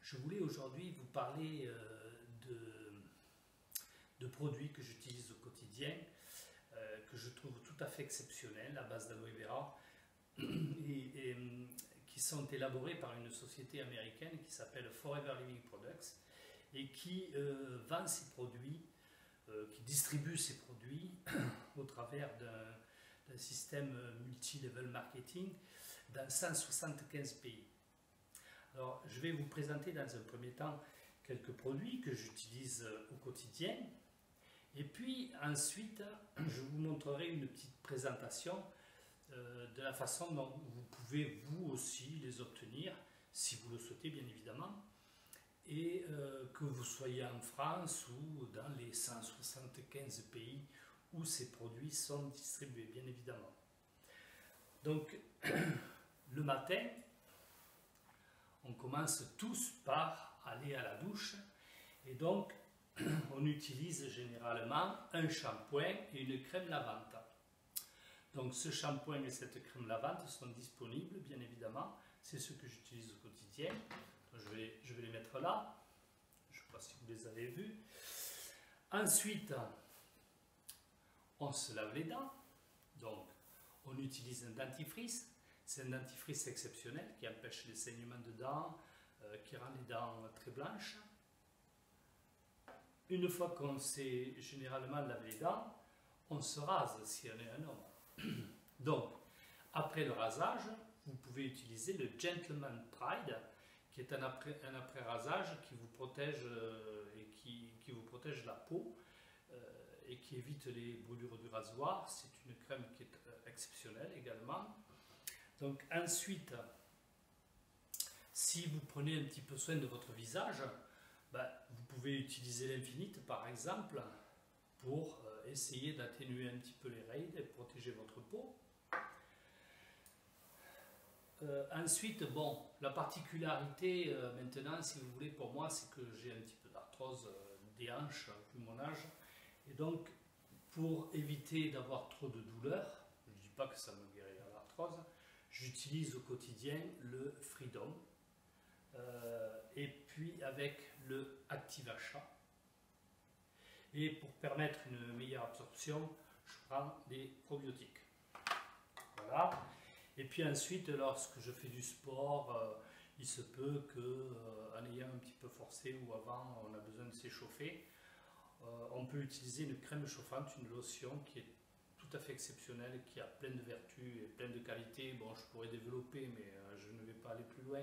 Je voulais aujourd'hui vous parler de produits que j'utilise au quotidien, que je trouve tout à fait exceptionnels à base d'aloe vera et qui sont élaborés par une société américaine qui s'appelle Forever Living Products et qui vend ses produits, qui distribue ses produits au travers d'un système multi-level marketing dans 175 pays. Alors, je vais vous présenter dans un premier temps quelques produits que j'utilise au quotidien. Et puis ensuite, je vous montrerai une petite présentation de la façon dont vous pouvez vous aussi les obtenir, si vous le souhaitez bien évidemment, et que vous soyez en France ou dans les 175 pays où ces produits sont distribués, bien évidemment. Donc, le matin, on commence tous par aller à la douche et donc on utilise généralement un shampoing et une crème lavante. Donc ce shampoing et cette crème lavante sont disponibles bien évidemment, c'est ce que j'utilise au quotidien. Donc, je vais les mettre là, je ne sais pas si vous les avez vus. Ensuite, on se lave les dents, donc on utilise un dentifrice. C'est un dentifrice exceptionnel qui empêche les saignements de dents, qui rend les dents très blanches. Une fois qu'on s'est généralement lavé les dents, on se rase si on est un homme. Donc, après le rasage, vous pouvez utiliser le Gentleman Pride, qui est un après-rasage qui vous protège et qui vous protège la peau et qui évite les brûlures du rasoir. C'est une crème qui est exceptionnelle également. Donc ensuite, si vous prenez un petit peu soin de votre visage, vous pouvez utiliser l'Infinite par exemple pour essayer d'atténuer un petit peu les rides et protéger votre peau. Ensuite, bon, la particularité maintenant, si vous voulez, pour moi, c'est que j'ai un petit peu d'arthrose des hanches vu mon âge. Et donc, pour éviter d'avoir trop de douleurs, je ne dis pas que ça me guérira l'arthrose, j'utilise au quotidien le Freedom et puis avec le Activachat. Et pour permettre une meilleure absorption, je prends des probiotiques. Voilà. Et puis ensuite, lorsque je fais du sport, il se peut qu'en ayant un petit peu forcé ou avant, on a besoin de s'échauffer, on peut utiliser une crème chauffante, une lotion qui est tout à fait exceptionnelle, qui a plein de vertus et plein de qualités. Bon, je pourrais développer, mais je ne vais pas aller plus loin.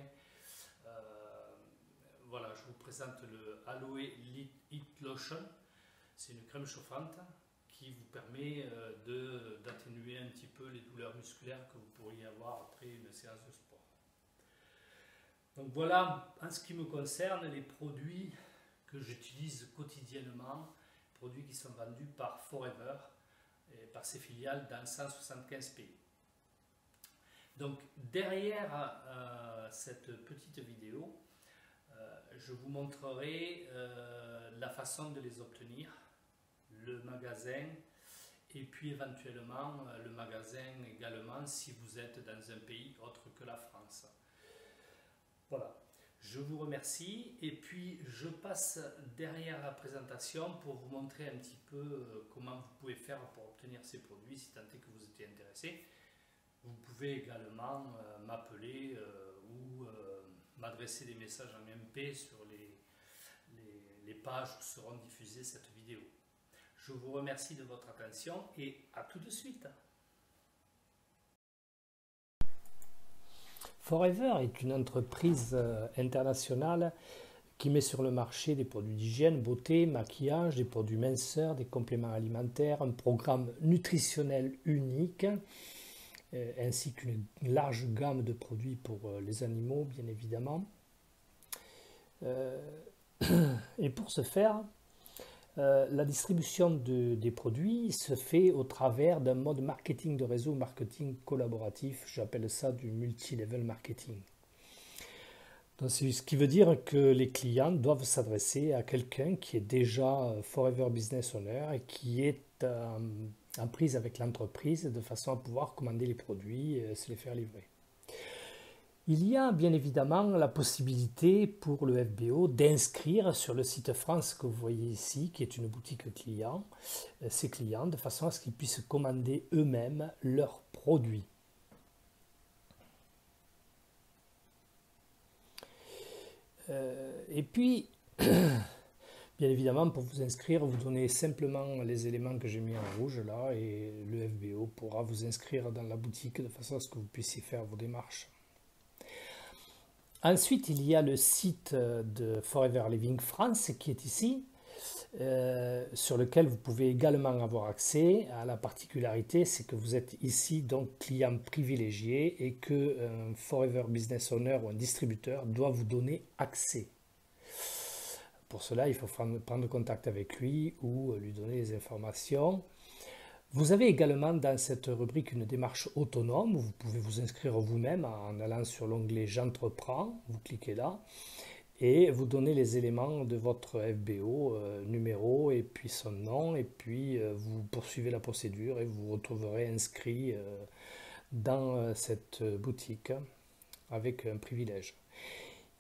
Voilà, je vous présente le Aloe Heat Lotion. C'est une crème chauffante qui vous permet d'atténuer un petit peu les douleurs musculaires que vous pourriez avoir après une séance de sport. Donc voilà, en ce qui me concerne, les produits que j'utilise quotidiennement, produits qui sont vendus par Forever et par ses filiales dans 175 pays. Donc derrière cette petite vidéo, je vous montrerai la façon de les obtenir, le magasin et puis éventuellement le magasin également si vous êtes dans un pays autre que la France. Voilà. Je vous remercie et puis je passe derrière la présentation pour vous montrer un petit peu comment vous pouvez faire pour obtenir ces produits si tant est que vous étiez intéressé. Vous pouvez également m'appeler ou m'adresser des messages en MP sur les pages où seront diffusées cette vidéo. Je vous remercie de votre attention et à tout de suite. Forever est une entreprise internationale qui met sur le marché des produits d'hygiène, beauté, maquillage, des produits minceurs, des compléments alimentaires, un programme nutritionnel unique, ainsi qu'une large gamme de produits pour les animaux, bien évidemment. Et pour ce faire, la distribution des produits se fait au travers d'un mode marketing de réseau, marketing collaboratif. J'appelle ça du multi-level marketing. Donc, ce qui veut dire que les clients doivent s'adresser à quelqu'un qui est déjà Forever Business Owner et qui est en prise avec l'entreprise de façon à pouvoir commander les produits et se les faire livrer. Il y a bien évidemment la possibilité pour le FBO d'inscrire sur le site France que vous voyez ici, qui est une boutique client, ses clients, de façon à ce qu'ils puissent commander eux-mêmes leurs produits. Et puis, bien évidemment, pour vous inscrire, vous donnez simplement les éléments que j'ai mis en rouge là, et le FBO pourra vous inscrire dans la boutique de façon à ce que vous puissiez faire vos démarches. Ensuite, il y a le site de Forever Living France qui est ici, sur lequel vous pouvez également avoir accès. À la particularité, c'est que vous êtes ici donc client privilégié et que un Forever Business Owner ou un distributeur doit vous donner accès. Pour cela, il faut prendre contact avec lui ou lui donner les informations. Vous avez également dans cette rubrique une démarche autonome où vous pouvez vous inscrire vous-même en allant sur l'onglet J'entreprends, vous cliquez là et vous donnez les éléments de votre FBO, numéro et puis son nom, et puis vous poursuivez la procédure et vous vous retrouverez inscrit dans cette boutique avec un privilège.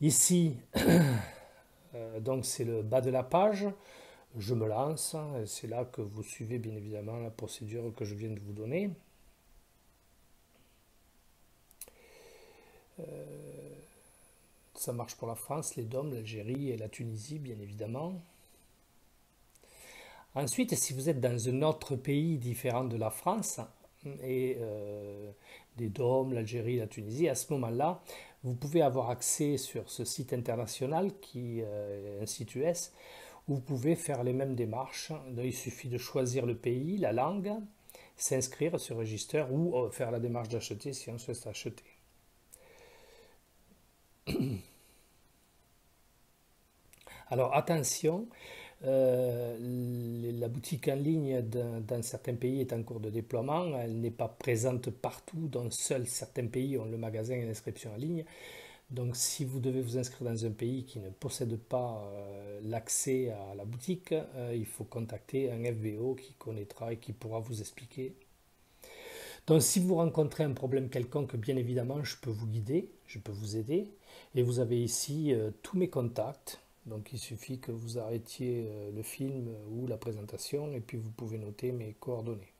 Ici, donc c'est le bas de la page. Je me lance, c'est là que vous suivez bien évidemment la procédure que je viens de vous donner. Ça marche pour la France, les DOM, l'Algérie et la Tunisie bien évidemment. Ensuite, si vous êtes dans un autre pays différent de la France et des DOM, l'Algérie, la Tunisie, à ce moment-là, vous pouvez avoir accès sur ce site international qui est un site US, où vous pouvez faire les mêmes démarches. Donc, il suffit de choisir le pays, la langue, s'inscrire, se register ou faire la démarche d'acheter si on souhaite acheter. Alors attention, la boutique en ligne dans certains pays est en cours de déploiement, elle n'est pas présente partout, donc seuls certains pays ont le magasin et l'inscription en ligne. Donc si vous devez vous inscrire dans un pays qui ne possède pas l'accès à la boutique, il faut contacter un FBO qui connaîtra et qui pourra vous expliquer. Donc si vous rencontrez un problème quelconque, bien évidemment, je peux vous guider, je peux vous aider. Et vous avez ici tous mes contacts. Donc il suffit que vous arrêtiez le film ou la présentation et puis vous pouvez noter mes coordonnées.